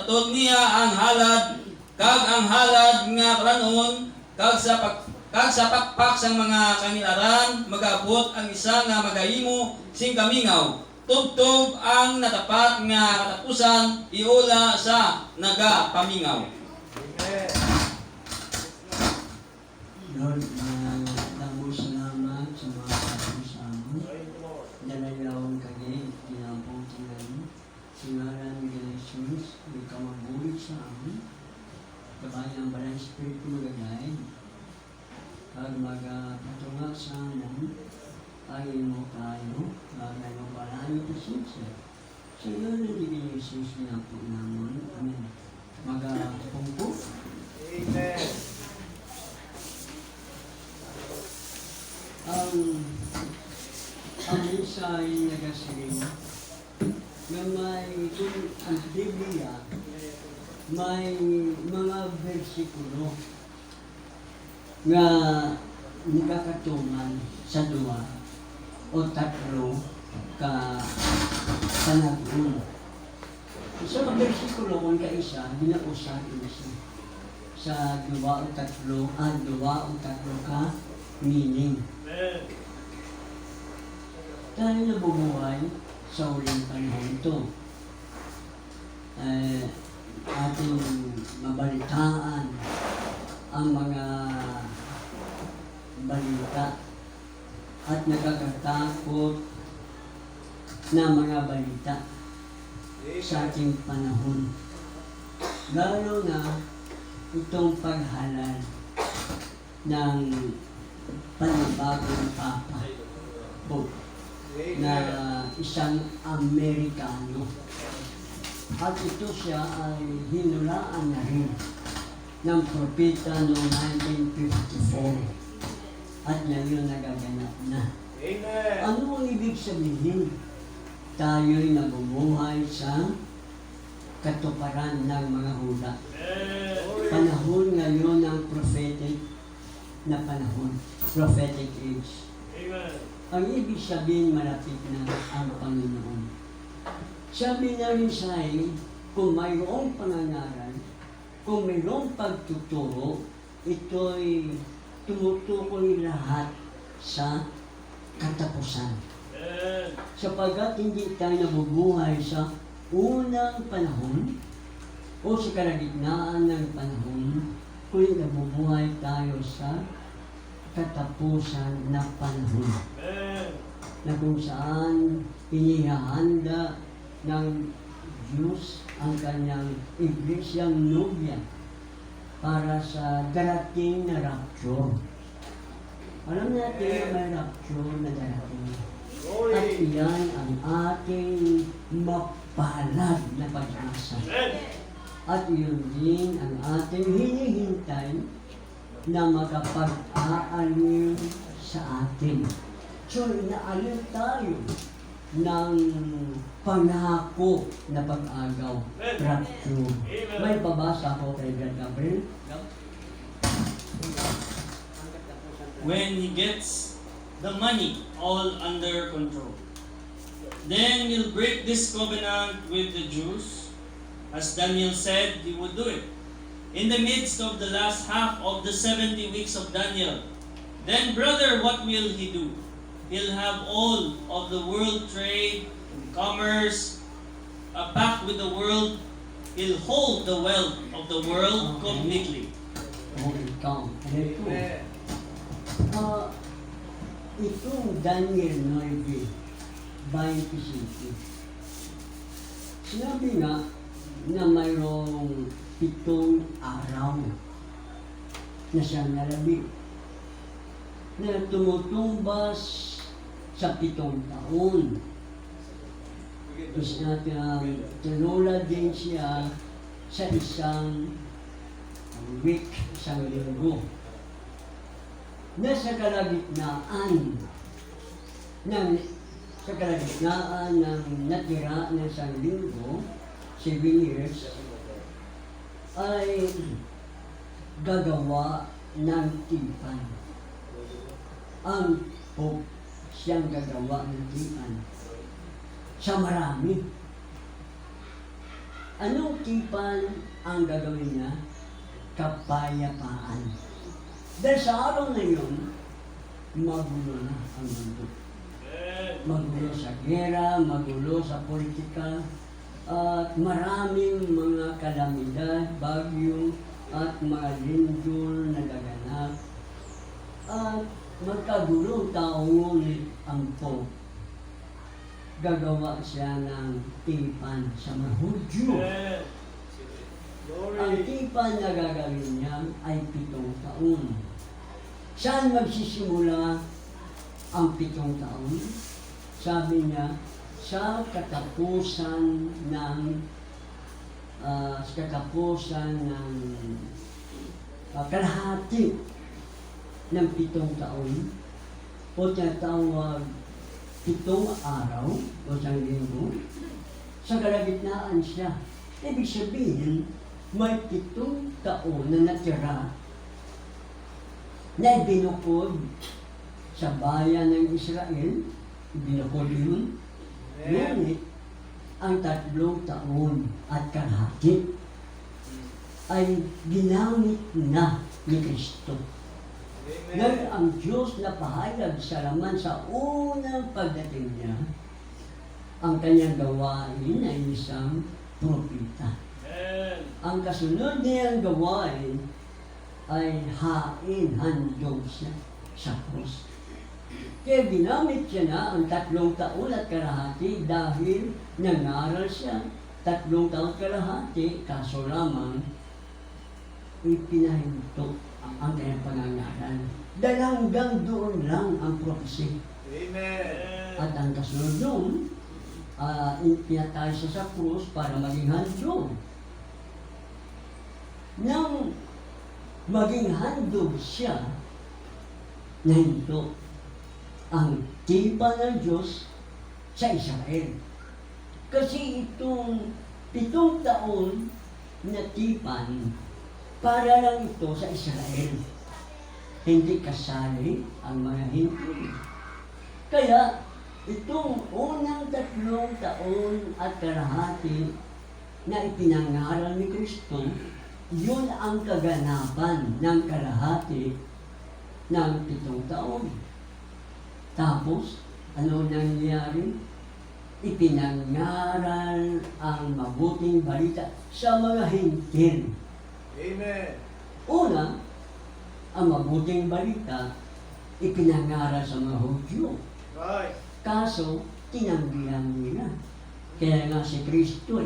katulad niya ang halad, kag ang halad nga kalanon, kag sa pakpak sang mga kangilaran, mag-abot ang isa nga magahimo sing kamingaw. Tugtog ang natapat nga katapusan, iula sa nagapamingaw. Lord, damo salamat sa mga kapatid sa amin. Dalayawan kami, tinabuti namin. Singaran ni Jesus, ikaw mabulit sa amin. Kabayan ang Balang Espiritu magagay. Pag magpatunga sa amin, ayin mo tayo, bagay mo palayo ito siya. Sa iyo na din Jesus na po naman. Amen. Magpungpo. Amen. Ang mensahe na kasi na may kung ang Biblia may mga bersikulo nga nagkakatungan sa dua o tatlo ka panagun. Sa mga bersikulo kung kaisa, binausan isa sa dua o tatlo ka meaning. Tayo nabubuhay sa uling panahon ito. Ating mabalitaan ang mga balita at nakakatakot na mga balita sa ating panahon. Lalo na itong paghalal ng panibagong Papa Pope na isang Amerikano. At ito siya ay hinulaan na rin ng propeta noong 1954 at ngayon nagaganap na. Amen. Ano ang ibig sabihin? Tayo'y nabubuhay sa katuparan ng mga hula. Panahon ngayon ng prophetic na panahon, prophetic age. Amen. Ang ibig sabihin, malapit na ang Panginoon. Sabi na rin sa'yo, kung mayroong pangangaral, kung mayroong pagtuturo, ito'y tumutukoy lahat sa katapusan. Sapagkat hindi tayo nabubuhay sa unang panahon o sa kalagitnaan ng panahon, kundi nabubuhay tayo sa katapusan na panahon na kung saan inihahanda ng Diyos ang kanyang iglesyang nobya para sa darating na rapture. Alam natin na may rapture na darating. At iyan ang ating mapalad na pag-asa. At yun din ang ating hinihintay na makapag-aalin sa atin. So, inaalin tayo ng pangako na pag-agaw, rapture. May babasa ko kay Brad Gabriel. When he gets the money all under control, then he'll break this covenant with the Jews, as Daniel said he would do it. In the midst of the last half of the 70 weeks of Daniel, then brother, what will he do? He'll have all of the world trade, commerce, back with the world. He'll hold the wealth of the world completely. Itong Daniel 9, 25. Sinabi nga na mayroong 7 araw na siyang nalabi na tumutumbas sa 7 taon. Tapos natin tinula din siya sa isang week, isang linggo. Nasa kalagitnaan ng natira ng isang linggo, 7 years, ay gagawa ng tipan. Ang Pope siyang gagawa ng tipan sa marami. Anong tipan ang gagawin niya? Kapayapaan. Dahil sa araw na yun, magulo na ang mundo. Magulo sa gera, magulo sa politika, at maraming mga kalamidad, bagyo, at mga lindol na gaganap. At magkagulo tao ngunit ang Pope. Gagawa siya ng tipan sa mga Hudyo. Ang Glory. tipan na gagawin niya ay 7 taon. Saan magsisimula ang 7 taon? Sabi niya, sa katapusan ng kalahati ng 7 taon o tinatawag 7 araw o isang linggo, sa kalagitnaan siya. Ibig sabihin, may 7 taon na natira na ibinukod sa bayan ng Israel, ibinukod yun. Ngunit, ang 3 taon at kalahati ay ginamit na ni Kristo. Ngayon, ang Diyos na pahayag sa laman sa unang pagdating niya, ang kanyang gawain ay isang propeta. Ang kasunod niyang gawain ay handog siya sa krus. Kaya ginamit siya na ang 3 taon at kalahati dahil nangaral siya 3 taon at kalahati, kaso lamang ipinahinto ang kanyang pangangaral. Dahil hanggang doon lang ang prophecy. Amen. At ang kasunod doon, pinatay siya sa krus para maging handog. Nang maging handog siya, nahinto ang tipan ng Diyos sa Israel. Kasi itong 7 taon na tipan, para lang ito sa Israel. Hindi kasali ang mga Hindi. Kaya, itong unang 3 taon at kalahati na ipinangaral ni Kristo, yun ang kaganapan ng kalahati ng 7 taon. Tapos, ano nangyari? Ipinangaral ang mabuting balita sa mga hintil. Amen. Una, ang mabuting balita, ipinangaral sa mga Hudyo. Right. Kaso, tinanggihan nila. Kaya nga si Kristo,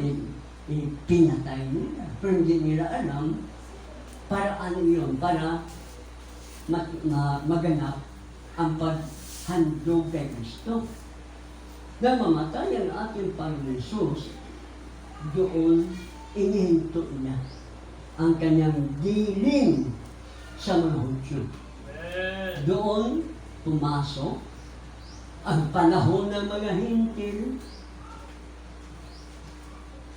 pinatay nila. Pero hindi nila alam para ano yun, para maganap ang paghandog kay Kristo. Na mamatay ang ating Panginoon Jesus, doon inihinto niya ang kanyang dilim sa mga Hudyo. Doon pumasok ang panahon ng mga hintil,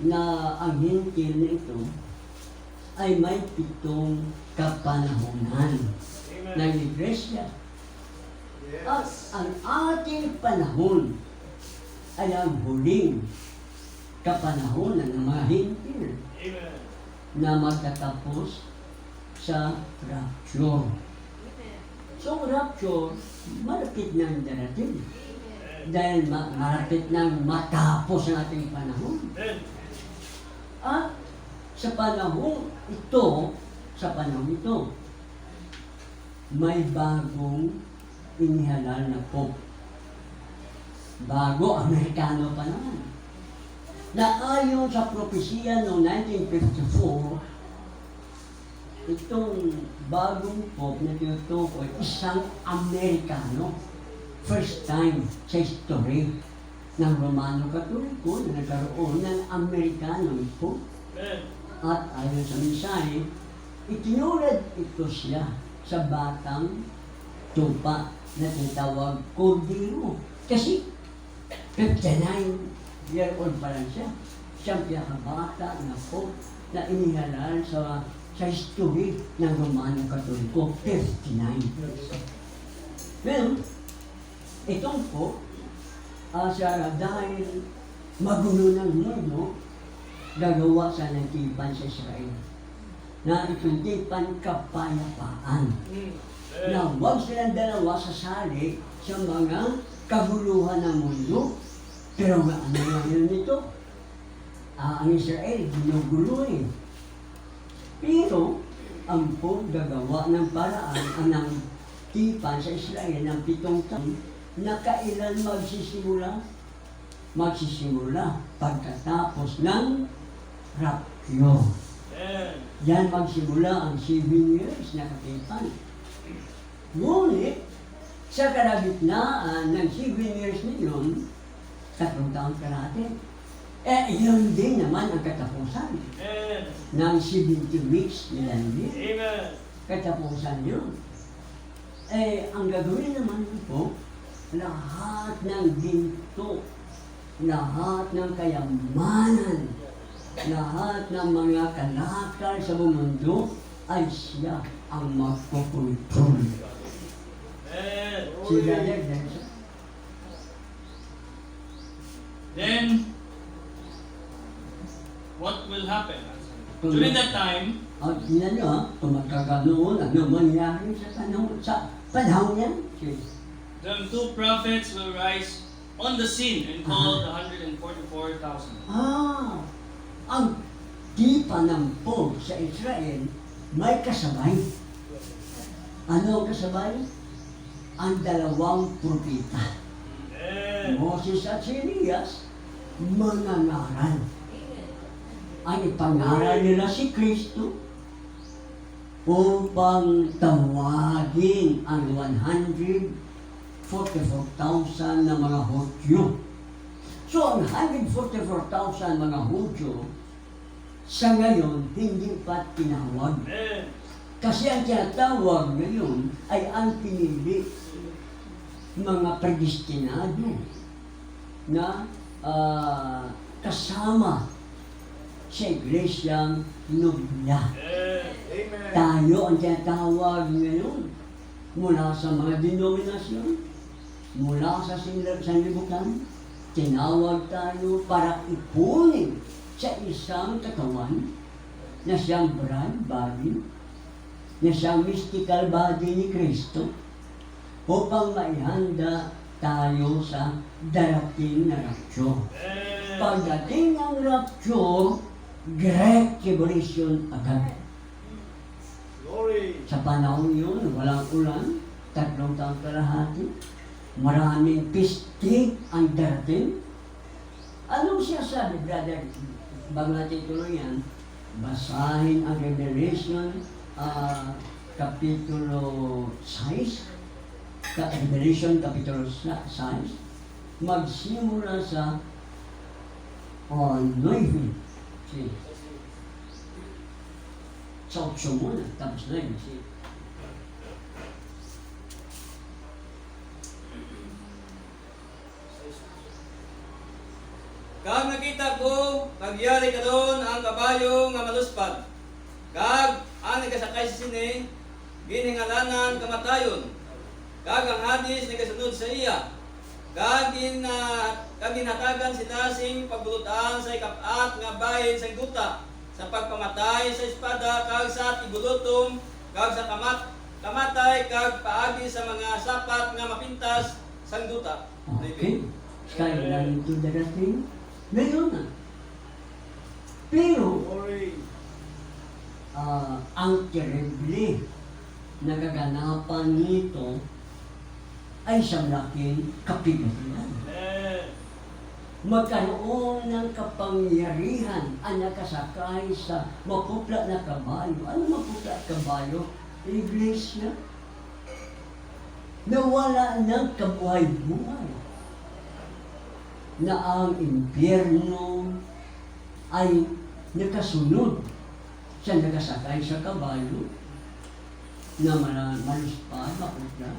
na ang hintil na ito ay may 7 kapanahonan ng Iglesia. At Yes. ang ating panahon ay ang huling kapanahonan ng mga hintil na magtatapos sa rapture. So, rapture, malapit nang darating. Dahil malapit nang matapos ang ating panahon. At sa panahon ito, may bagong inihalal na Pope. Bago, Amerikano pa naman. Na ayon sa propesya noong 1954, itong bagong Pope na tinutukoy, isang Amerikano. First time sa history ng Romano Katoliko na nagkaroon ng Amerikanong Pope. At ayon sa mensahe, itinulad ito siya sa batang tupa na tinatawag Cordero. Kasi 59-year-old pa lang siya. Siyang pinakabata na Pope na inihalal sa history ng Romano Katoliko, 59. Well, itong Pope, dahil magulo ng mundo, gagawa sa ng tipan sa Israel. Na itong tipan kapayapaan. Na huwag silang dalawa sasali sa mga kaguluhan ng mundo. Pero ano ngayon nito? Ang Israel, ginugulo eh. Pero, ang paggagawa ng paraan ng tipan sa Israel ng 7 taon, na kailan magsisimula? Magsisimula pagkatapos ng rapture. Yan magsimula ang 7 years na katipan. Ngunit, sa kalagitnaan ng 7 years na yun, 3 taon kalahati. Yun din naman ang katapusan ng 70 weeks nila din. Katapusan yun. Ang gagawin naman po, lahat ng ginto, lahat ng kayamanan, lahat ng mga kalakal sa mundo ay siya ang magkukontrol. Sila din. Then, what will happen? During that time, Tingnan nyo kung magkaganoon, ano mangyari sa panahon yan? the 2 prophets will rise on the scene and call the 144,000. Ang tipan ng Pog sa Israel may kasabay. Ano ang kasabay? Ang 2 propeta. Moses at si Elias, mangangaral. Ang ipangaral nila si Kristo upang tawagin ang 144,000 na mga Hudyo. So, ang 144,000 mga Hudyo, sa ngayon, hindi pa tinawag. Kasi ang tinatawag ngayon ay ang pinili mga predestinado na kasama sa iglesyang nobya. Amen. Tayo ang tinatawag ngayon mula sa mga denominasyon, mula sa sanlibutan, tinawag tayo para ipunin sa isang katawan na siyang bride body, na siyang mystical body ni Kristo, upang maihanda tayo sa darating na rapture. Pagdating ng rapture, Great Tribulation agad. Glory. Sa panahon yun, walang ulan, 3 taon kalahati, maraming pistig ang darating. Anong siya sabi, brother? Bago natin tuloy yan, basahin ang Revelation, Kapitulo 6, Revelation Kapitulo 6, magsimula sa 9. Sa 8 muna, tapos 9. Kag nakita ko, nagyari ka doon ang kabayo nga maluspad. Kag ang nagasakay sa sini, giningalanan kamatayon. Kag ang hadis nagasunod sa iya. Kag ginhatagan sila sing pagbulutan sa ikapat nga bahin sa guta, sa pagpamatay sa espada, kag sa tibulutom, kag sa kamatay, kag paagi sa mga sapat nga mapintas sa guta. Okay. Kaya lang ito darating, ngayon na. Pero, Glory. ang terrible na kaganapan nito ay isang laking kapigatilan. Magkaroon ng kapangyarihan ang nakasakay sa maputla na kabayo. Ano maputla at kabayo? Iglesia. Nawala ng kabuhay-buhay. Na ang impyerno ay nakasunod sa nakasakay sa kabayo na maluspad, maputla.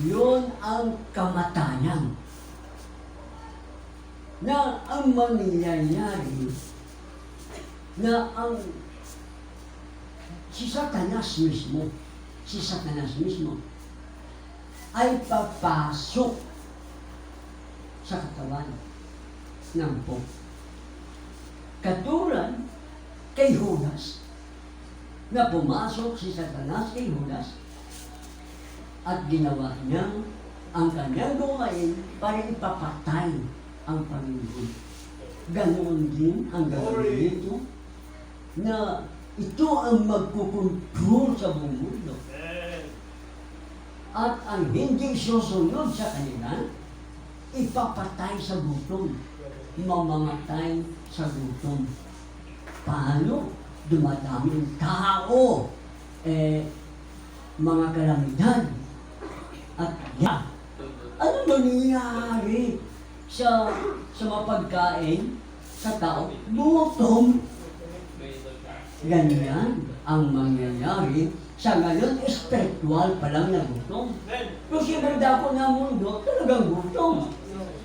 Yun ang kamatayan. Na ang mangyayari na ang si Satanas mismo ay papasok sa katawan ng Pope. Katulad kay Judas, na pumasok si Satanas kay Judas at ginawa niya ang kanyang gawain para ipapatay ang Panginoon. Ganoon din ang gagawin dito na ito ang magkukontrol sa buong mundo. At ang hindi susunod sa kanila, ipapatay sa gutom, mamamatay sa gutom. Paano? Dumadaming tao, mga kalamidad. At ano nangyayari sa mapagkain sa tao? Gutom. Ganyan ang mangyayari sa ngayon, espiritual pa lang na gutom. Kasi magdako na mundo, talagang gutom.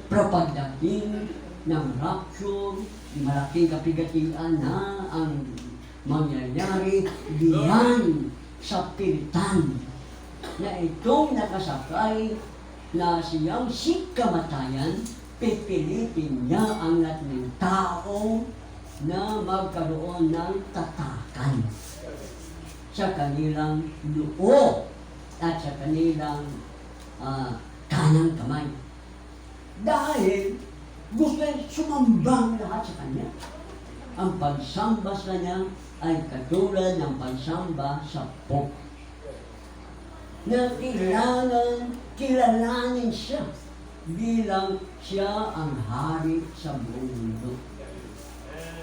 Pero pagdating ng rapture, malaking kapigatian na ang mangyayari diyan sa pilitan na itong nakasakay na siyang si kamatayan, pipilitin niya ang lahat ng tao na magkaroon ng tatakan sa kanilang loob at sa kanilang kanang kamay. Dahil gusto niya sumambang lahat sa kanya. Ang pagsamba sa kanya ay katulad ng pagsamba sa Pope. Na kailangan kilalanin siya bilang siya ang hari sa buong mundo.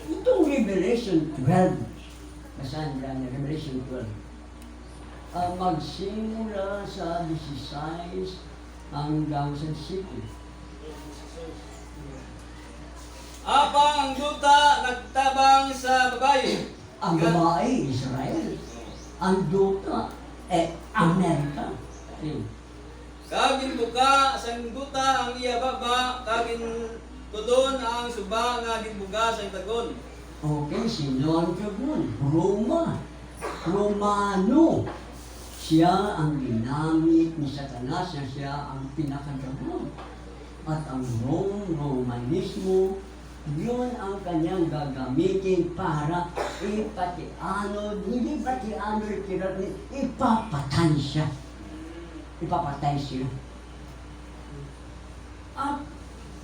Itong Revelation 12, basahin na Revelation 12, magsimula sa 16 hanggang sa 17. Habang ang duta nagtabang sa babae. Ang babae, Israel. Ang duta, Amerika. Kagin buka sang duta ang iya baba, kagin tudon ang suba nga ginbuga sa tagon. Okay, sino ang tagon? Roma. Romano. Siya ang ginamit ni Satanas na siya ang pinakadagon. At ang Romanismo, yun ang kanyang gagamitin para ipatianod, hindi patianod, ipapatay siya. Ipapatay sila. At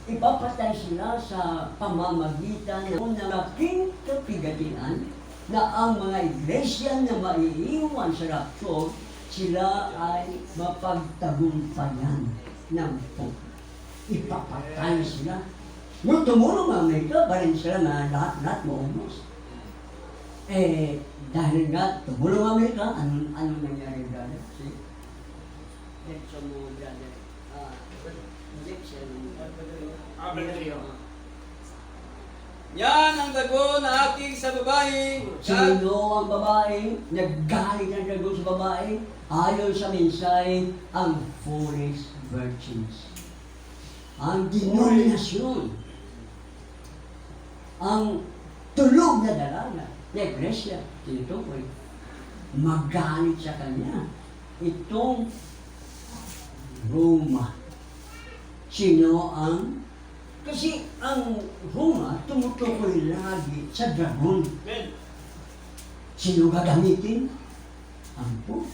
ipapatay sila sa pamamagitan ng malaking kapigatian na ang mga iglesia na maiiwan sa rapture, sila ay mapagtagumpayan ng Pope. Ipapatay sila. Nung tumulong ang Amerika, barin sila na lahat maumos. Dahil nga, tumulong ang Amerika, anong nangyari brother? Let's mo brother. Yan ang dagon na aking sa babae. Sino ang babae? Naggaling ang dagon sa babae? Ayon sa mensahe, ang foolish virgins. Ang denominasyon. Ang tulog na dalaga na iglesia, tinutukoy, magalit sa kanya. Itong Roma. Sino ang... Kasi ang Roma tumutukoy lagi sa dragon. Sino gagamitin? Ang Pope.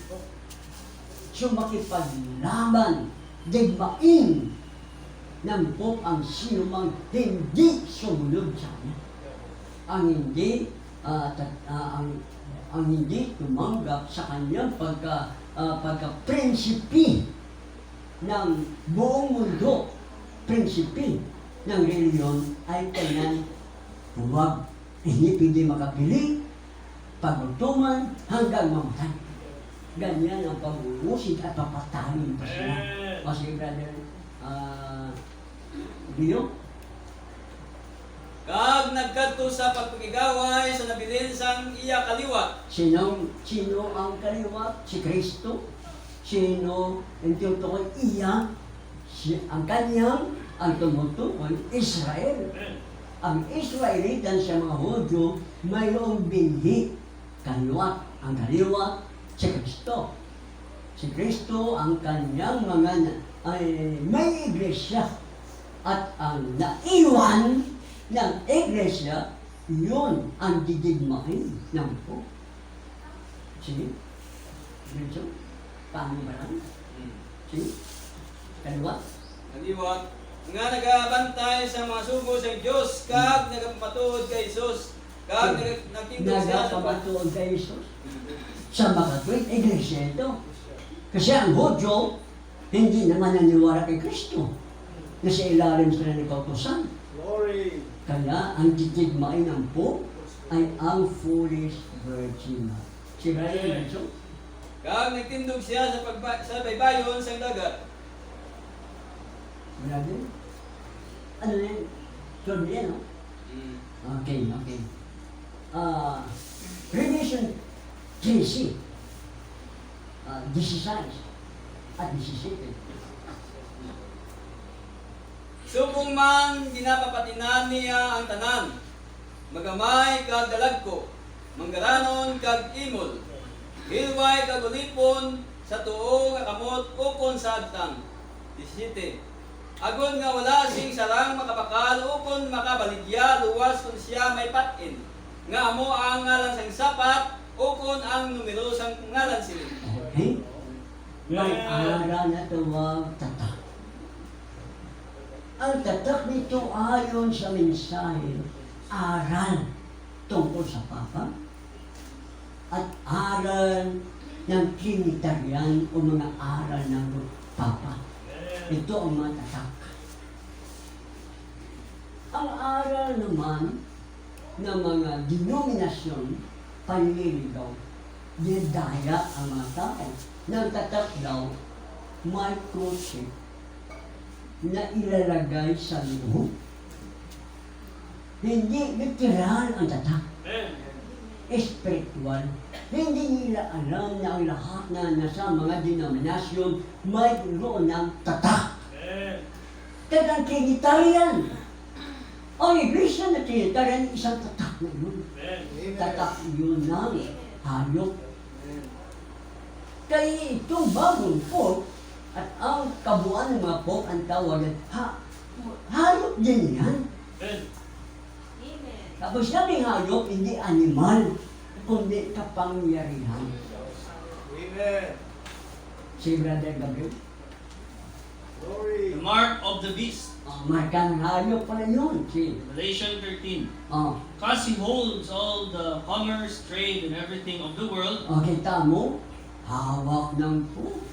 So makipaglaban, digmain ng Pope ang sino mang hindi sumunod sa kanya. Ang hindi ang hindi tumanggap sa kanyang pagka-prinsipi ng buong mundo, prinsipi ng reliyon ay kanyang huwag, hindi makapili, paglutuman hanggang mamatay. Ganyan ang pag-uusid at papatayin pa sila. Kasi brother, Dio? Kag nagkadto sa pagpagigaway sa nabilin sang iya kaliwa. Sino ang kaliwa? Si Kristo. Sino ang tinutukoy? Iya. Ang kanyang, ang tumutukoy, Israel. Ang Israelitan sa mga Hudyo, mayroong binhi. Kaliwa. Ang kaliwa, si Kristo. Si Kristo, ang kanyang mga may iglesia. At ang naiwan ng iglesia Yun ang didigmain ng po. Sige. Diretso. Paano ba lang? Sige. Kaliwa. Kaliwa, nga nagabantay sa mga sugo sa Diyos, kag nagapatuod kay Jesus, kag nagtindog siya sa Nagapamatuod kay Jesus. Sa makatwid, iglesia ito. Kasi ang Hudyo, hindi naman naniwala kay Kristo. Na sa ilalim sila ng kautusan. Glory. Kaya ang titigmain ng po ay ang foolish virgin. Si Brother Benson? kag nagtindog siya sa baybayon sa dagat. Brother? Ano na yun? 12 yan, no? Okay, okay. Revelation 13, 16 at 17. Subong man ginapapatinan niya ang tanan, magamay kag dalagko, manggaranon kag imol, hilway kag ulipon sa tuo nga kamot ukon sa agtang. 17. Agon nga wala sing sarang makabakal ukon makabaligya luwas kung siya may patin, nga amo ang ngalan sang sapat ukon ang numero sang ngalan sila. Okay? May aral na tuwag tatak. Ang tatak nito ayon sa mensahe, aral tungkol sa Papa at aral ng Trinitarian o mga aral ng Papa. Ito ang mga tatak. Ang aral naman ng mga denominasyon, panliligaw, dinadaya ang mga tao. Nang tatak daw, microchip na ilalagay sa loob. Hindi literal ang tatak. Espiritual. Hindi nila alam na ang lahat na nasa mga denominasyon mayroon ng tatak. Kaya ang Trinitarian. Ang Iglesia na Trinitarian, isang tatak na yun. Tatak yun ng hayop. Kaya itong bagong Pope at ang kabuuan ng mga Pope ang tawagan, hayop din yan. Tapos sabing hayop, hindi animal, kundi kapangyarihan. Amen. Si Brother Gabriel, Glory. The mark of the beast. marka ng hayop pala yun. Si, Revelation 13. oh, Because he holds all the commerce, trade, and everything of the world, kita mo, hawak ng po.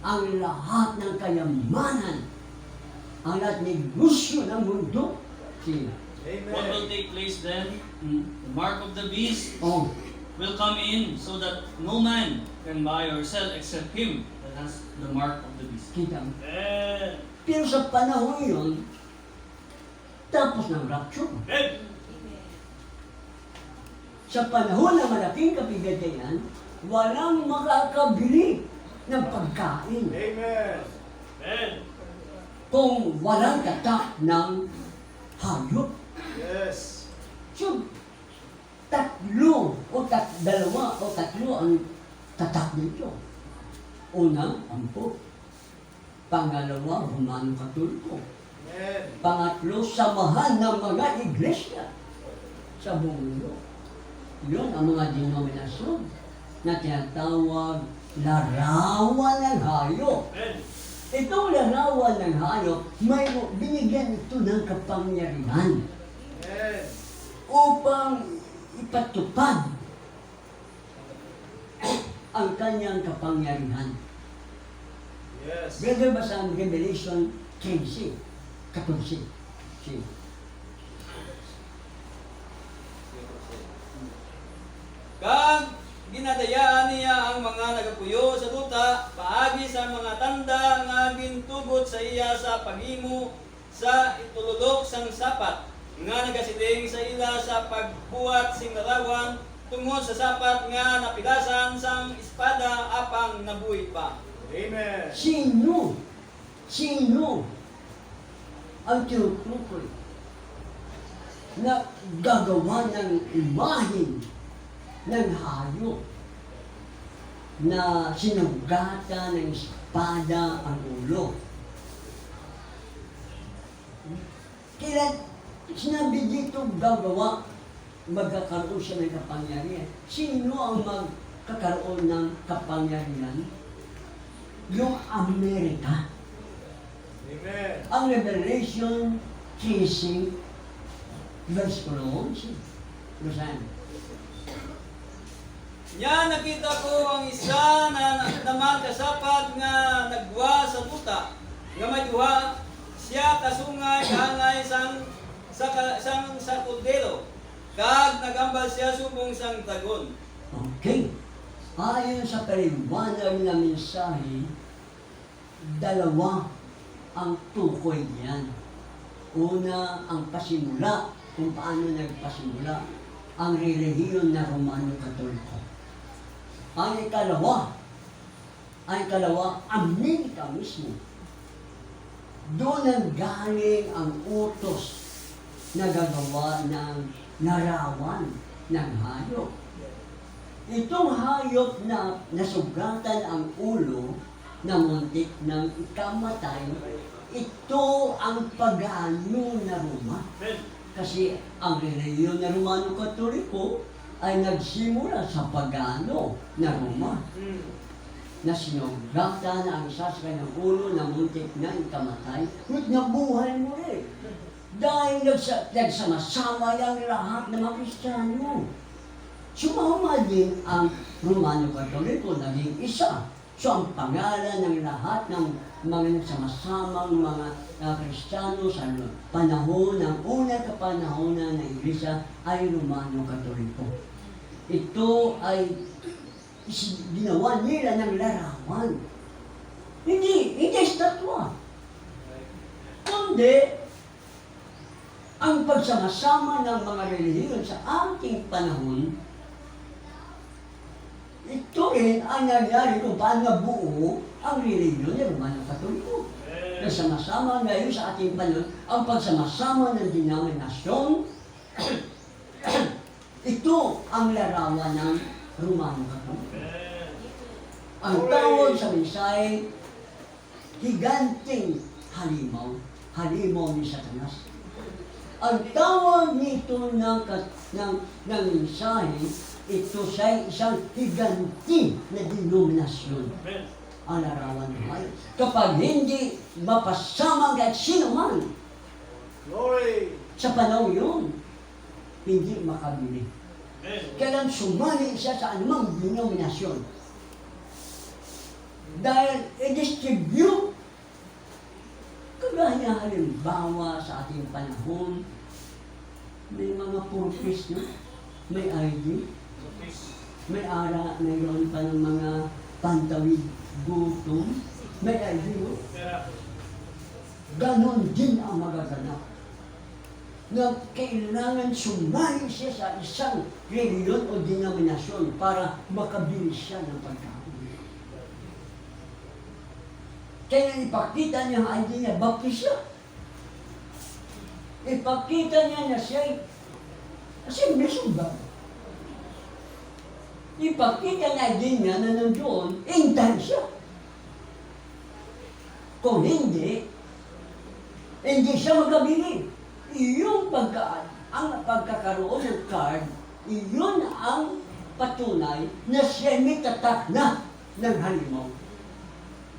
Ang lahat ng kayamanan, ang lahat ng negosyo ng mundo. Si, what will Amen. take place then? The mark of the beast oh, will come in so that no man can buy or sell except him that has the mark of the beast. kita mo. Pero sa panahon yun, tapos ng rapture. Sa panahon ng malaking kapigayan, walang makakabili ng pagkain Amen. kung walang tatak ng hayop. Yes. So, dalawa o tatlo ang tatak nito. Una, ang Pope. Pangalawa, Romano Katoliko. Amen. Pangatlo, samahan ng mga iglesia sa buong mundo. Yun ang mga denominasyon na tinatawag larawan ng hayop. Itong larawan ng hayop, may binigyan ito ng kapangyarihan Amen. upang ipatupad ang kanyang kapangyarihan. Yes. Brother, basa ang Revelation 15, 14. See. Kag ginadayaan niya ang mga nagapuyo sa duta paagi sa mga tanda nga gintugot sa iya sa paghimo sa itululok sang sapat nga nagasiling sa ila sa pagbuhat sing larawan tungod sa sapat nga napilasan sang espada apang nabuhi pa. Amen. Sino ang tinutukoy na gagawa ng imahin ng hayop na sinugatan ng espada ang ulo? Kailan sinabi dito gagawa magkakaroon siya ng kapangyarihan. Sino ang magkakaroon ng kapangyarihan? Yung Amerika. Amen. Ang Revelation 13, verse 11. Basahin. Nya nakita ko ang isa na naman kasapat nga nagwa sa tuta nga may duha siya kasungay hangay sang sa kordero kag nagambal siya subong sang tagon. Okay. Ayon sa paliwanag na mensahe, dalawa ang tukoy niyan. Una, ang pasimula, kung paano nagpasimula, ang relihiyon na Romano Katoliko. Ang ikalawa, Amerika mismo. Doon ang galing ang utos na gagawa ng larawan ng hayop. Itong hayop na nasugatan ang ulo na muntik ng ikamatay, ito ang pagano na Roma. Kasi ang relihiyon na Romano Katoliko ay nagsimula sa pagano na Roma. Na sinugatan ang sasakay ng ulo na muntik na ikamatay, at nabuhay muli. Dahil nagsama-sama yung lahat ng mga Kristiyano. Sumama din ang Romano Katoliko, naging isa. So ang pangalan ng lahat ng mga nagsama-samang mga Kristiyano sa panahon ng unang kapanahonan ng Iglesia ay Romano Katoliko. Ito ay ginawa nila ng larawan. Hindi estatwa. Kundi ang pagsama-sama ng mga relihiyon sa ating panahon, ito rin ang nangyari kung paano nabuo ang relihiyon ng Romano Katoliko. Nasama-sama ngayon sa ating panahon, ang pagsama-sama ng denominasyon, ito ang larawan ng Romano Katoliko. Ang tawag sa mensahe, higanting halimaw, halimaw ni Satanas. Ang tawag nito ng mensahe, ito siya isang higanti na denominasyon. Ang larawan ng hayop. Kapag hindi mapasama kahit sino man, Glory. sa panahon yun, hindi makabili. Kailan sumali siya sa anumang denominasyon. Dahil i-distribute, kagaya halimbawa sa ating panahon, may mga purpose na, may ID, mayroon pa ng mga pantawid gutom, may ID, no? Ganon din ang magaganap. Na kailangan sumali siya sa isang reliyon o denominasyon para makabili siya ng pagkain. Kaya ipakita niya ang ID niya, baptis siya. Ipakita niya na siya, kasi mission ba? Ipakita niya ID niya na nandoon, intay siya. Kung hindi siya magkabili. Iyon ang pagkakaroon ng card, iyon ang patunay na siya may tatak na ng halimaw.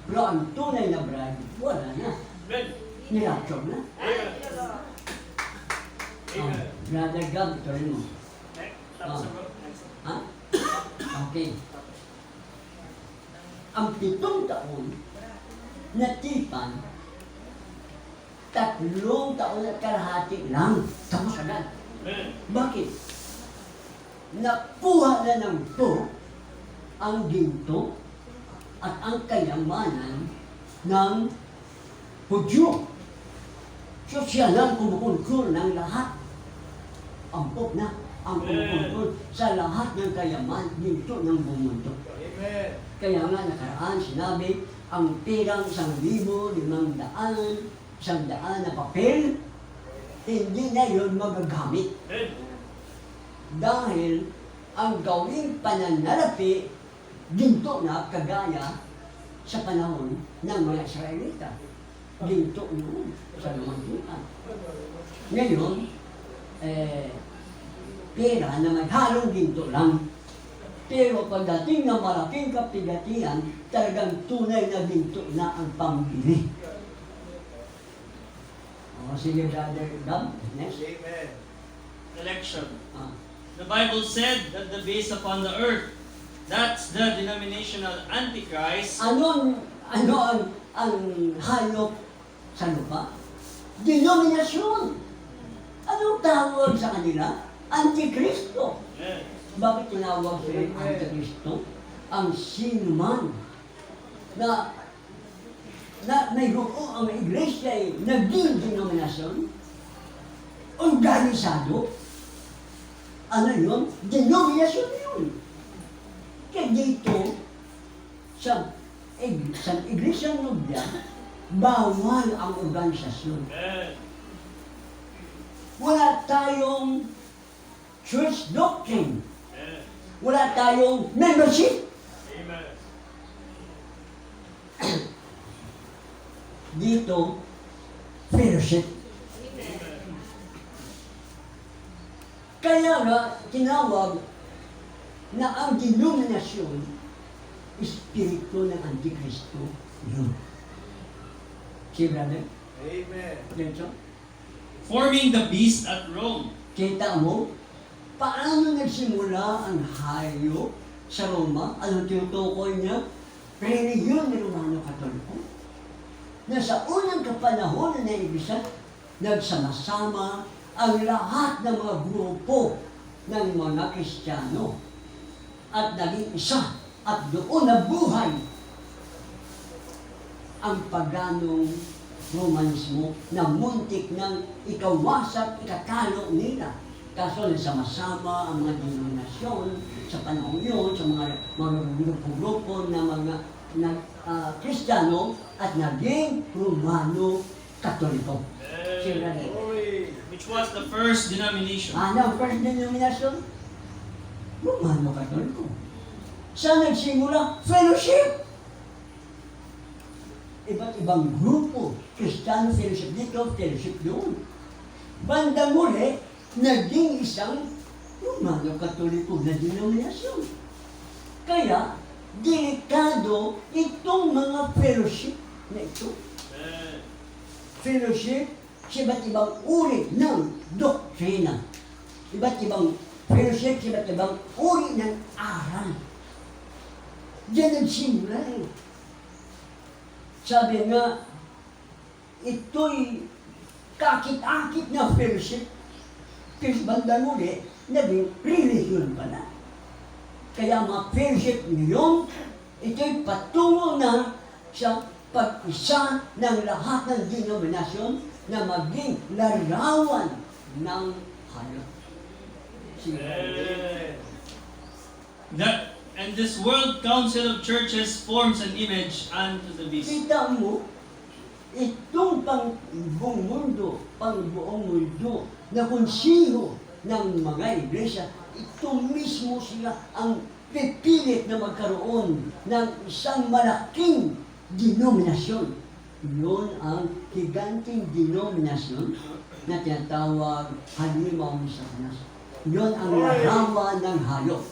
Pero ang tunay na bride, wala na. Nilapchog na. Brother Gab, tuloy mo. Ha? Okay. Ang 7 taon na tipan, 3 taon at kalahati lang. Tapos agad. Bakit? Nakuha na ng po ang ginto at ang kayamanan ng Hudyo. So siya lang kumukontrol ng lahat. Ang Pope na ang kumukontrol sa lahat ng kayaman dito ng buong mundo. Amen. Kaya nga nakaraan sinabi, ang pirang 1,500, 100 na papel, hindi na yun magagamit. Dahil ang gawing pananalapi, ginto na kagaya sa panahon ng mga Israelita. Ginto noon sa lumanggitan. Ngayon, pera na may halong ginto lang. Pero pagdating ng malaking kapigatian, talagang tunay na ginto na ang pambili. O, sige, Brother Dam. Next. Amen. Election. Ah. The Bible said that the base upon the earth, that's the denominational Antichrist. Ano ang hayop sa lupa? Denominasyon. Anong tawag sa kanila? Antikristo. Yeah. Bakit tinawag siya Antikristo? Ang sinuman na mayroon ang iglesia ay naging denominasyon, organisado. Ano yun? Denominasyon yun. Kaya dito, sa iglesia nobya, bawal ang organisasyon. Yeah. Wala tayong church doctrine. Yeah. Wala tayong membership. Amen. Dito, fellowship. Kaya nga, tinawag na ang denominasyon, espiritu ng Antikristo, yun. Si brother, Amen. dito, Forming the beast at Rome. kita mo, paano nagsimula ang hayop sa Roma? Anong tinutukoy niya? Religiyon ni Romano Katoliko. Na sa unang kapanahon na ibisa, nagsama-sama ang lahat ng mga grupo ng mga Kristiyano at naging isa at doon nabuhay ang paganong Romanismo na muntik ng ikawasak, ikatalo nila. Kaso nagsama-sama ang mga denominasyon sa panahon yun, sa mga grupo-grupo na mga Kristiyano at naging Romano Katoliko. Yeah. Glory. Which was the first denomination. Ano ang first denomination? Romano Katoliko. Saan nagsimula? Fellowship! Iba't ibang grupo. Kristiyano fellowship dito, fellowship doon. Bandang muli, naging isang Romano Katoliko na denominasyon. Kaya, delikado itong mga fellowship na ito. Yeah. Fellowship sa iba't ibang uri ng doktrina. Iba't ibang fellowship sa iba't ibang uri ng aral. Diyan nagsimula eh. Sabi nga, ito'y kakit-akit na fellowship. Kasi bandang uli, naging religion pala. Kaya mga fellowship ngayon, ito'y patungo na sa pag-isa ng lahat ng denominasyon na maging larawan ng hayop. Yeah. And this World Council of Churches forms an image unto the beast. Kita mo, itong pang-buong mundo na konsiho ng mga iglesia, ito mismo sila ang pipilit na magkaroon ng isang malaking denominasyon. Yun ang higanting denominasyon na tinatawag halimaw ni Satanas. Yun ang larawan ng hayop.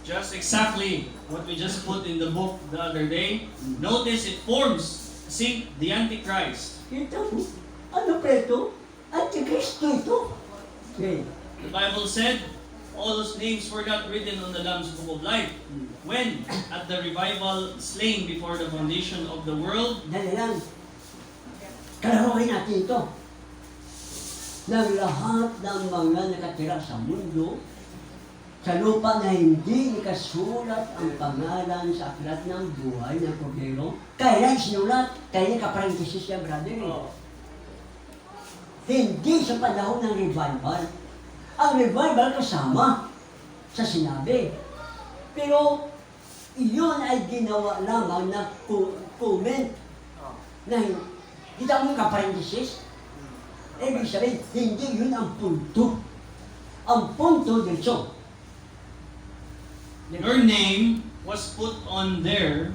Just exactly what we just put in the book the other day. Notice it forms the Antichrist. Kita mo, ano pa ito? Antikristo ito. Okay. The Bible said all those names were not written on the Lamb's Book of Life. When? At the revival slain before the foundation of the world. Dali lang. Kalaruin natin ito. Ng lahat ng mga nakatira sa mundo, sa lupa na hindi ikasulat ang pangalan sa aklat ng buhay ng Kordero, kailan sinulat? Kailan kaparenthesis siya, brother? Oh. Hindi sa panahon ng revival. Ang revival kasama sa sinabi. Pero iyon ay ginawa lamang na comment na kita mo yung kaparenthesis. Ibig sabihin, hindi yun ang punto. Ang punto dito. Your name was put on there.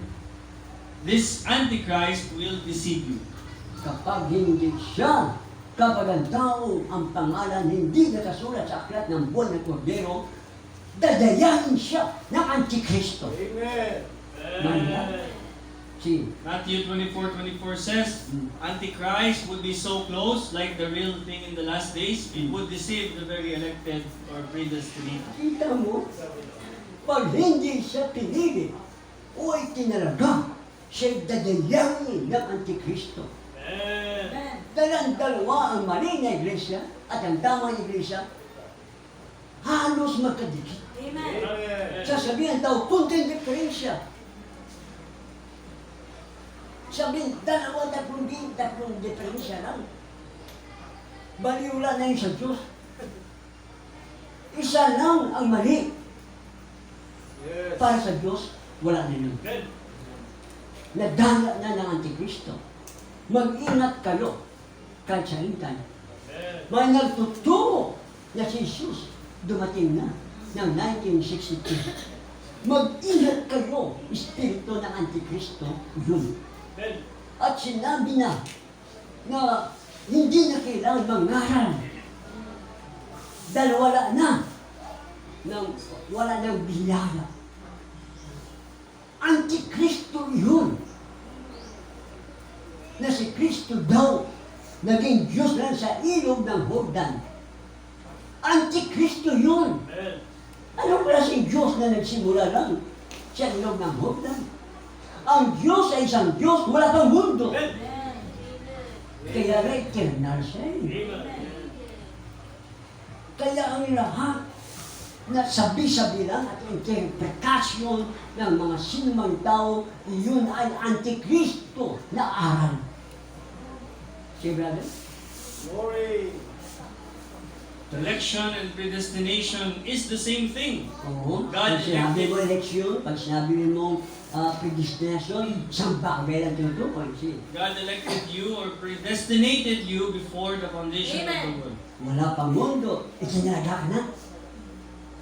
This Antichrist will deceive you. Kapag hindi siya Kapag ang tao ang pangalan hindi nakasulat sa aklat ng buwan ng Kordero, dadayain siya ng Antikristo. Amen. Manda. See, Matthew 24:24 says, Antichrist would be so close, like the real thing in the last days, it would deceive the very elected or predestinated. kita mo, pag hindi siya pinili o itinalaga, siya'y dadayain ng Antikristo. Dalawa ang mali na iglesia at ang tamang iglesia, halos magkadikit. Amen. Sasabihin ng tao, kunting diferensya. Sabihin, tatlong diferensya lang. Baliwala na yun sa Diyos. Isa lang ang mali. Yes. Para sa Diyos, wala na yun. Nadala na ng Antikristo. Mag-ingat kayo kahit sa intan. May nagtuturo na si Jesus dumating na ng 1962. Mag-ingat kayo, espiritu ng Antikristo, yun. At sinabi na hindi na kailangan mangaral. Dahil wala ng biyaya. Antikristo yun. Na si Kristo daw naging Diyos lang sa ilog ng Jordan. Antikristo yun. Anong klaseng Diyos na nagsimula lang sa ilog ng Jordan? Ang Diyos ay isang Diyos, wala pang mundo. Kaya eternal siya. Kaya ang lahat na sabi-sabi lang at interpretasyon ng mga sinumang tao, iyon ay Antikristo na aral. See, brother? Glory. Election and predestination is the same thing. Oo. God Pag sinabi mo eleksyon, pag sinabi mo predestination, isang bagay lang tinutukoy. See? God elected you or predestinated you before the foundation of the world. Wala pang mundo, itinalaga ka na.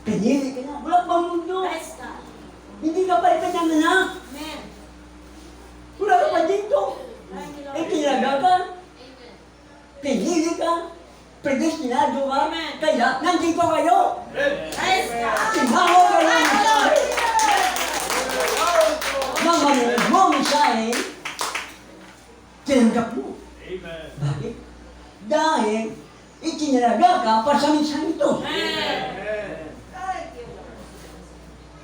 Pinili ka na, wala pang mundo. Hindi ka pa ipinanganak. Wala ka pa dito. Itinalaga ka. Pinili ka. Predestinado ka. Kaya, nandito kayo. Tinawag ka lang sa akin. Nang marinig mo ang mensahe, tinanggap mo. Bakit? Dahil itinalaga ka para sa mensahe ito.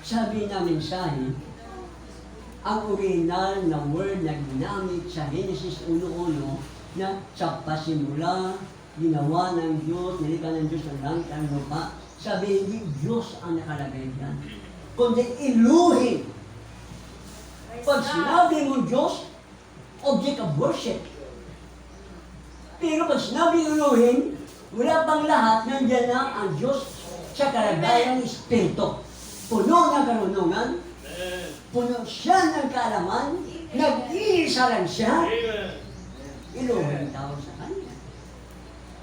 Sabi na mensahe, ang original na word na ginamit sa Genesis 1:1 na sa pasimula, ginawa ng Diyos, nilikha ng Diyos ng langit at lupa. Sabi, hindi Diyos ang nakalagay dyan, kundi Elohim. Pag sinabi mo Diyos, object of worship. Pero pag sinabi Elohim, wala pang lahat, nandiyan na ang Diyos sa kalagayan ng Espiritu. Puno ng karunungan, puno siya ng kaalaman, nag-iisa lang siya, Elohim tawag sa kanya.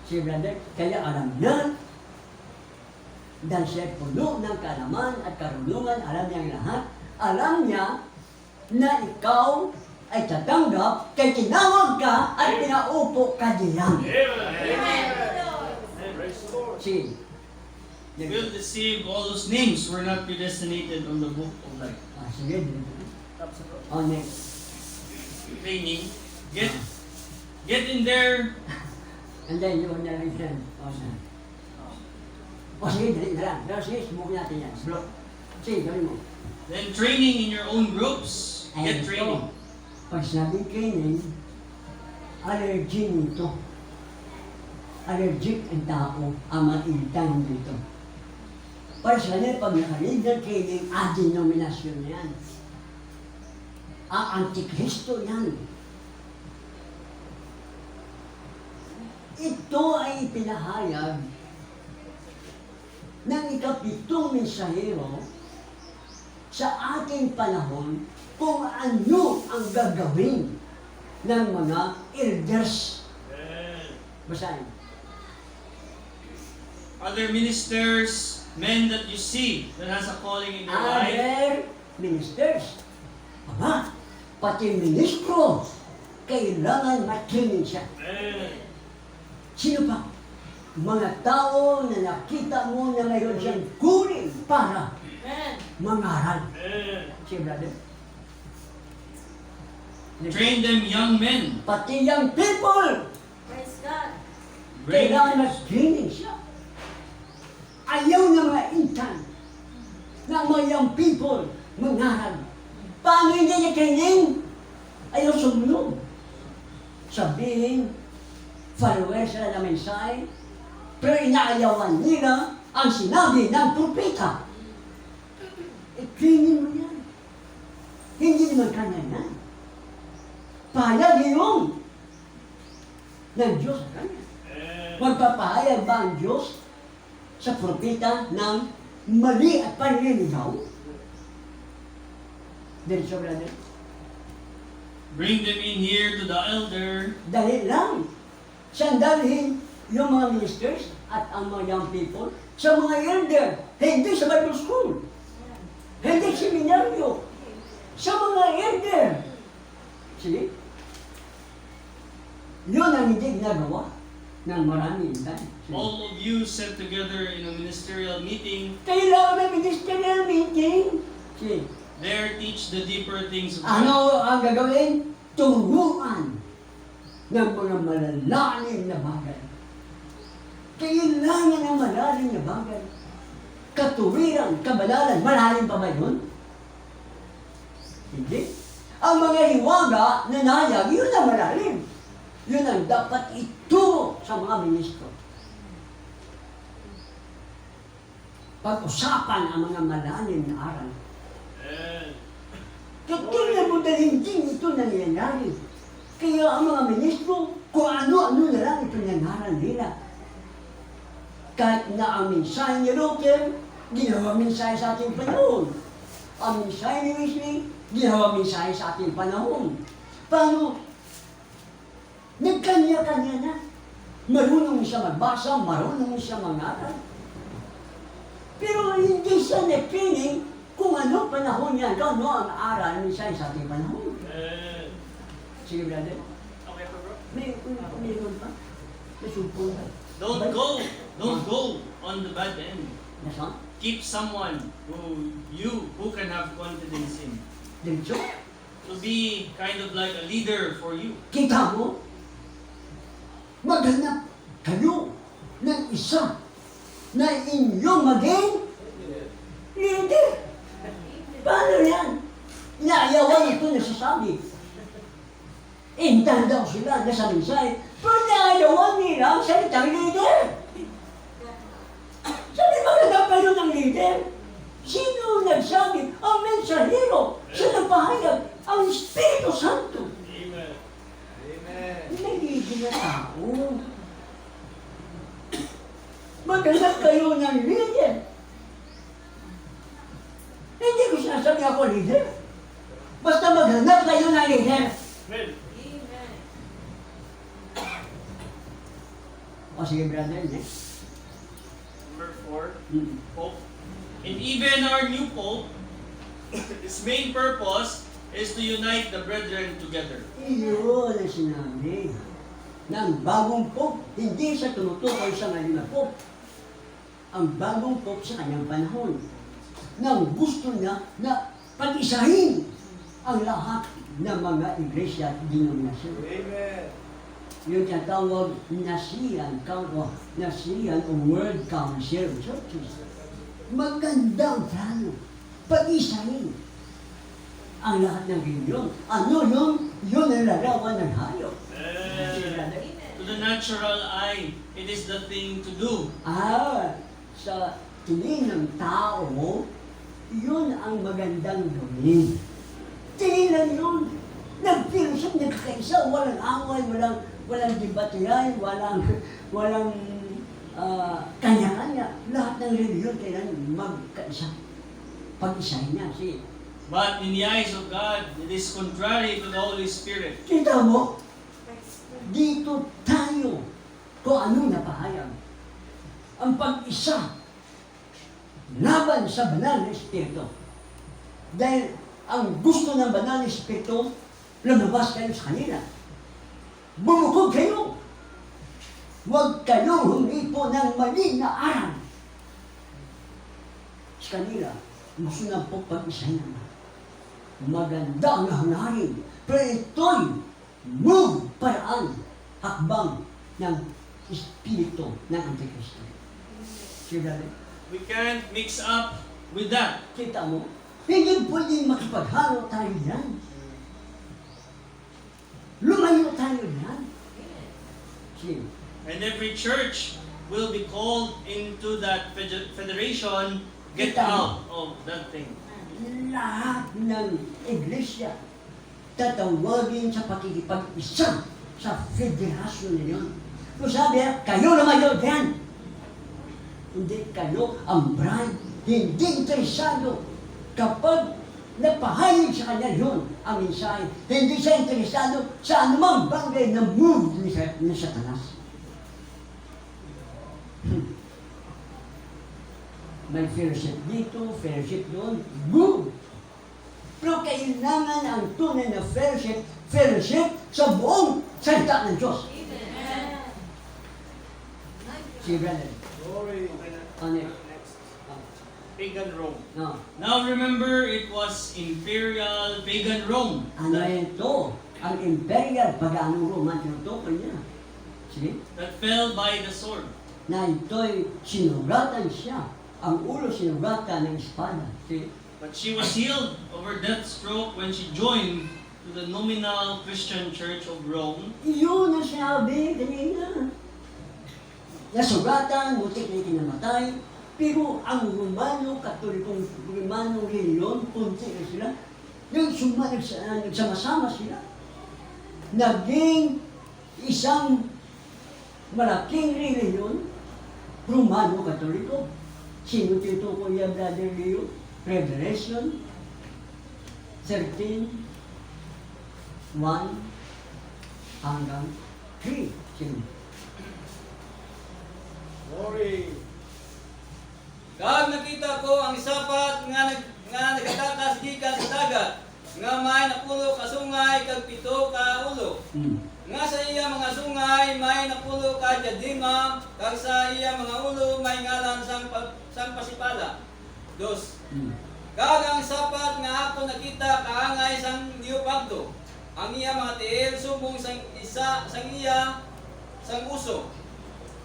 Si brother, kaya alam niya, dahil siya puno ng kaalaman at karunungan, alam niya ang lahat, alam niya na ikaw ay tatanggap kay tinawag ka at pinaupo ka diyan. See, They will deceive all those names who were not predestinated on the book of life. sige. Oh, next. Training. Get in there. And then yun na lang yan. Sige, dali na lang. Pero sige, subukin natin yan. Bro. Sige, gawin mo. Then training in your own groups. Get training. Pag sinabing training, allergy nito. Allergic ang tao ang maintang dito. Para sa kanila, pag nakarinig ng training, denominasyon yan. Ang Antikristo yan. Ito ay ipinahayag ng ikapitong mensahero sa ating panahon kung ano ang gagawin ng mga elders. Basahin. Other ministers, men that you see that has a calling in your life. Other ministers. Pati ministro, kailangan matraining siya. Sino pa? Mga tao na nakita mo na mayroon siyang kunin para mangaral. Si brother. Train them young men. Pati young people, Praise God. Bring, kailangan mag-training siya. Ayaw ng mga intan na mga young people mangaral. Paano hindi niya training? Ayaw sumunod. Sabihin, follower sila ng mensahe, pero inaayawan nila ang sinabi ng propeta. I-training mo yan. Hindi naman kanya yan. Pahayag yun ng Diyos sa kanya. Magpapahayag ba ang Diyos sa propeta ng mali at panliligaw? Dahil sa brother, bring them in here to the elder. dahil lang sandalhin yung mga ministers at ang mga young people sa mga elder, hindi sa Bible school, hindi seminaryo, sa mga elder. Sige? Yun ang hindi ginagawa ng maraming intan. All of you set together in a ministerial meeting. Kailangan may ministerial meeting. Sige. There teach the deeper things of God. Ano ang gagawin? Turuan ng mga malalalim na bagay. Kailangan ng malalim na bagay. Katuwiran, kabalalan, malalim pa ba yun? Hindi. Ang mga hiwaga na nayag, yun ang malalim. Yun ang dapat ituro sa mga ministro. Pag-usapan ang mga malalim na aral. Tingnan mo dahil hindi ito nangyayari. Kaya ang mga ministro, kung ano-ano na lang ito nangaral nila. Kahit na ang mensahe ni Luther, ginawa mensahe sa ating panahon. Ang mensahe ni Wesley, ginawa mensahe sa ating panahon. Paano? Nagkanya-kanya na. Marunong siya magbasa, marunong siya mangaral. Pero hindi siya na-training kung ano panahon niya, ano ang aral ni siya sa ating panahon. Sige, brother. Okay pa, bro? Mayroon pa? Nasupon pa. Don't go on the bad end. Nasaan? Keep someone who can have confidence in. Diretso? To be kind of like a leader for you. Kita mo? Maghanap kayo ng isa na inyong maging leader. Paano yan? Inaayawan ito nasasabi. Intan daw sila na sa mensahe, pero inaayawan nila ang salitang leader. Sabi ba nagap kayo ng leader? Sino nagsabi? Ang mensahero. Siya nagpahayag. Ang Espiritu Santo. Amen. Amen. Nagiging na tao. Maghanap kayo ng leader. Hindi ko sinasabi ako leader. Basta maghanap kayo ng leader. Amen. Amen. O sige, brother, next. Number 4, Pope. And even our new Pope, his main purpose is to unite the brethren together. Iyon ang sinabi ng bagong Pope, hindi sa tumutukoy sa ngayon na Pope. Ang bagong Pope sa kanyang panahon, nang gusto niya na pag-isahin ang lahat ng mga iglesia at denominasyon. Amen. Yung tinatawag Nasian o World Council of Churches. Magandang plano, pag-isahin ang lahat ng reliyon. Ano yun? Yun ang larawan ng hayop. To the natural eye, it is the thing to do. Sa tingin ng tao, yun ang magandang gawin. Tingin lang yun. Nagpilusap, nagkakaisa, walang away, walang debatihan, walang kanya-kanya. Lahat ng reliyon kailangan magkaisa. Pag-isahin niya. Sige. But in the eyes of God, it is contrary to the Holy Spirit. Kita mo, Praise God. dito tayo kung anong napahayag. Ang pag-isa laban sa banal na Espiritu. Dahil ang gusto ng banal na Espiritu, lumabas kayo sa kanila. Bumukod kayo. huwag kayong humipo ng mali na aral. Sa kanila, gusto na po pag-isahin naman. Maganda ang hangarin, pero ito'y move paraan, hakbang ng Espiritu ng Antikristo. Sila rin. We can't mix up with that. Kita mo? Hindi pwedeng makipaghalo tayo yan. Lumayo tayo yan. Sige. And every church will be called into that federation. Get out of that thing. Lahat ng iglesia tatawagin sa pakikipag-isa sa federasyon na yun. Kung sabi, kayo lumayo dyan. Hindi kayo ang bride, hindi interesado. Kapag napahayag sa kanya yun ang mensahe, hindi siya interesado sa anumang bagay na move ni Satanas. May fellowship dito, fellowship doon, good. Pero kailangan ang tunay na fellowship sa buong salita ng Diyos. Amen. Si brother, Glory. ano? Pagan Rome. No. Now remember, it was imperial pagan Rome. Ano ito? Ang imperial pag-anong Roman tinutukoy niya. Sige? That fell by the sword. Na ito'y sinuratan siya. Ang ulo sinuratan ng espada. Sige? But she was healed over that stroke when she joined to the nominal Christian Church of Rome. Iyon ang sinabi kanina. Nasuratan, mutik na ikinamatay, pero ang Romano, Katolikong Romano reliyon, punti na sila, nagsama-sama sila. Naging isang malaking reliyon, Romano Katoliko. Sino tinutukoy yan, Brother Leo? Revelation 13, 1 hanggang 3. Sino? Glory. Kag nakita ko ang isapat nga nagatakas gikan sa dagat, nga may napulo ka sungay kag pito ka ulo. Nga sa iya mga sungay may napulo ka diadema, kag sa iya mga ulo may ngalan sang pasipala. 2. Kag ang sapat nga ako nakita kaangay sang liupagdo. Ang iya mga tiil subong sang iya sang uso.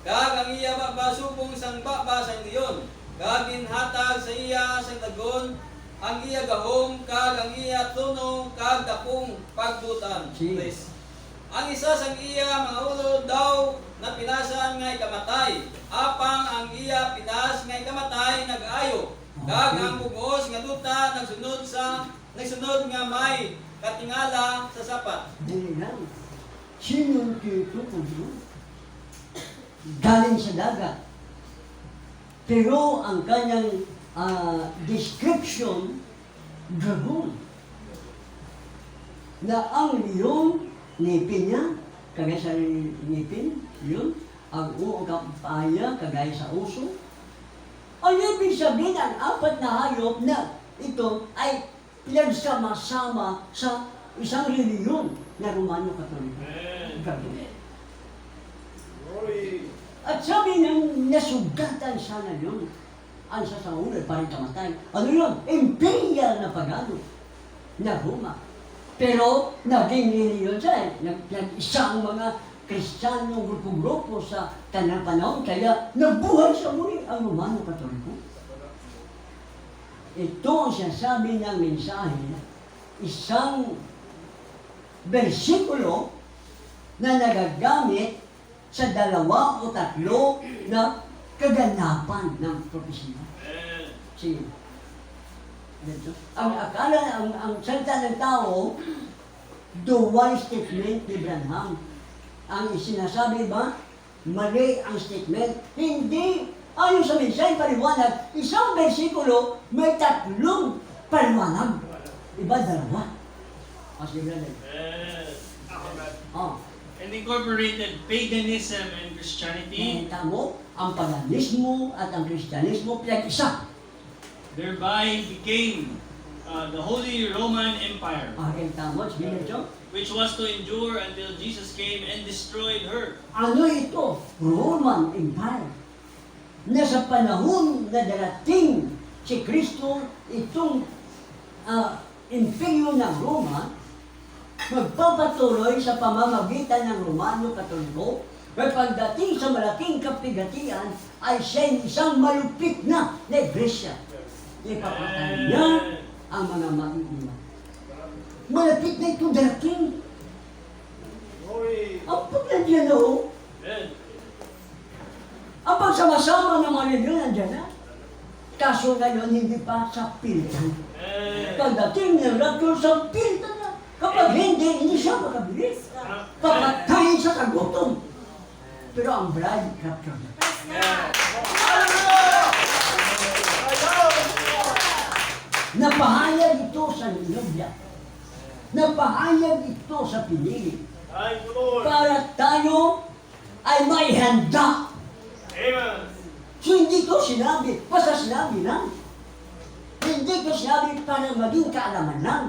Kag ang iya baba subong sang baba sang leon. Kag ginhatag sa iya sang dagon ang iya gahom kag ang iya tuno kag dakong pagbutan. Please. Ang isa sang iya mga ulo daw na pinasan ngay kamatay. Apang ang iya pinas ngay kamatay nag-ayo. Kag ang bugos nga duta nagsunod nga may katingala sa sapat. Dali lang. Sino ang tinutukoy yun? Galing sa dagat. Pero ang kanyang description, dragon. Na ang leon, ngipin niya, kagaya sa ngipin, yun. Ang uong kapaya, kagaya sa uso. Ang ibig sabihin, ang apat na hayop na ito ay pinagsama-sama sa isang reliyon na Romano Katoliko. Dragon. Glory. At sabi ng nasugatan sana yun. Ang sasaunod, parang kamatay. Ano yun? Imperial na pagano na Roma. Pero naging reliyon siya. Nag-isang mga Kristiyanong grupo-grupo sa kanyang panahon. Kaya nabuhay siya muli ang Romano Katoliko. Ito ang sinasabi ng mensahe. Isang bersikulo na nagagamit sa 2 o 3 na kaganapan ng propesya. Sige. Ang akala, ang salita ng tao, dual statement ni Branham. Ang sinasabi ba, mali ang statement. Hindi, ayon sa mensahe paliwanag, isang bersikulo may 3 paliwanag. Iba 2. Kasi brother. Oh. And incorporated paganism and Christianity, Kita mo, ang paganismo at ang Kristyanismo pinag-isa. thereby became the Holy Roman Empire, Aking tamo, sige nito. which was to endure until Jesus came and destroyed her. Ano ito? Roman Empire. Na sa panahon na darating si Kristo, itong imperyo ng Roma, magpapatuloy sa pamamagitan ng Romano Katoliko, may pagdating sa malaking kapigatian ay siya isang malupit na iglesia. Ipapatay niya ang mga maiiwan. Malapit na ito darating. Glory. Ang paglandiyan na ho, ang pagsama-sama ng mga ninyo nandiyan na. Kaso ngayon hindi pa sa pilitan. Pagdating ng rapture sa pilitan na. Kapag hindi siya makabilis. Papatayin sa kagutom. Pero ang bride, rapture na. Napahayag ito sa nilobya. Napahayag ito sa pinili. Thank you, Lord. Para tayo ay may handa. Amen. So hindi ko sinabi, basta sinabi lang. Hindi ko sinabi para maging kaalaman lang.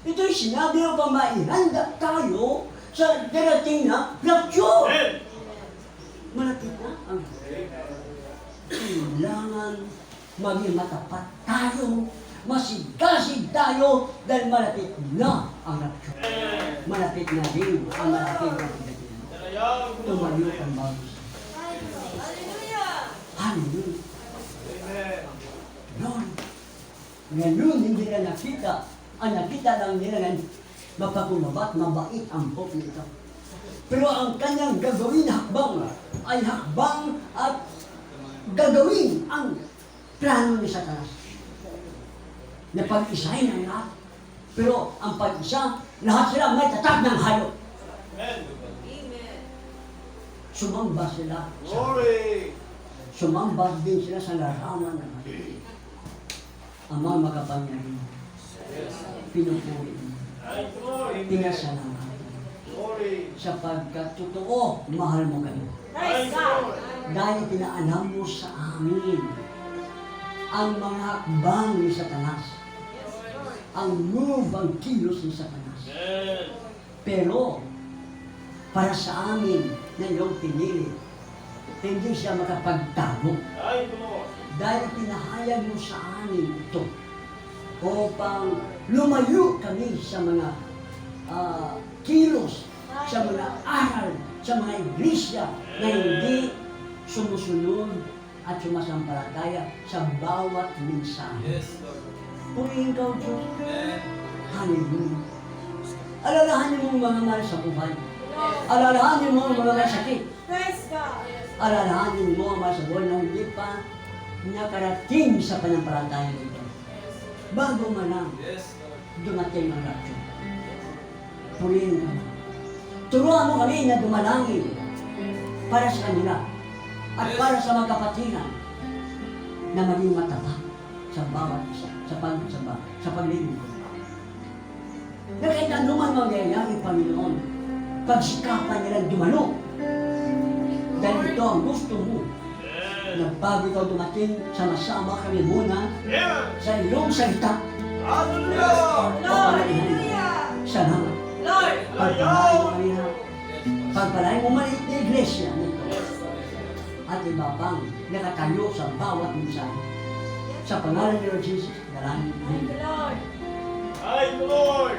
Ito'y sinabi upang maihanda tayo sa darating na rapture. Amen. Malapit na ang kailangan maging matapat tayo, masigasig tayo dahil malapit na ang rapture. Malapit na din ang malaking kapigatian. Tumayo ang bagus. Hallelujah. Hallelujah. Amen. Lord, ngayon hindi na nakita. Ang nakita lang nila ng mapakumabat, mabait ang Pope nito. Pero ang kanyang gagawin hakbang ay hakbang at gagawin ang plano ni Satanas. Na pag-isahin ang lahat. Pero ang pag-isa, lahat sila may tatag ng hayop. Amen. Amen. Sumamba sila. Glory. Sumamba din sila sa larawan ng hayop. Ang mga makapangyarihan. Pinupuri. Thank you, Lord. Pinasalamatan. Glory. Sapagkat totoo, mahal mo kayo. Praise God. Dahil pinaalam mo sa amin ang mga hakbang ni Satanas. Yes, Lord. Ang move, ang kilos ni Satanas. Pero, para sa amin na iyong pinili, hindi siya makapagtago. Thank you, Lord. Dahil pinahayag mo sa amin ito upang lumayo kami sa mga kilos, sa mga aral, sa mga iglesia na hindi sumusunod at sumasampalataya sa bawat mensahe. Yes, Lord. Purihin ka, O Diyos. Amen. Hallelujah. Alalahanin mo ang mga mahal sa buhay. Lord. Alalahanin mo ang mga may sakit. Praise God. Alalahanin mo ang mga sa buhay na hindi pa nakarating sa panampalataya nito. Bago man lang Yes, Lord. dumating ang rapture. Purihin ka. Turuan mo kami na dumalangin para sa kanila at Yes. para sa mga kapatiran na maging matapat sa bawat isa, sa paglilingkod. Na kahit anuman mangyayari, Panginoon, pagsikapan nila dumalo. Dahil ito ang gusto mo na bago ikaw dumating, sama-sama kami muna Amen. sa iyong salita. Hallelujah. Lord. Hallelujah. Salamat. Lord. Pagpalain mo kami na. Pagpalain mo maliit na iglesia nito. At iba pang nakatayo sa bawat mensahe. Sa pangalan ni Lord Jesus, dalangin. Thank you, Lord. Thank you, Lord.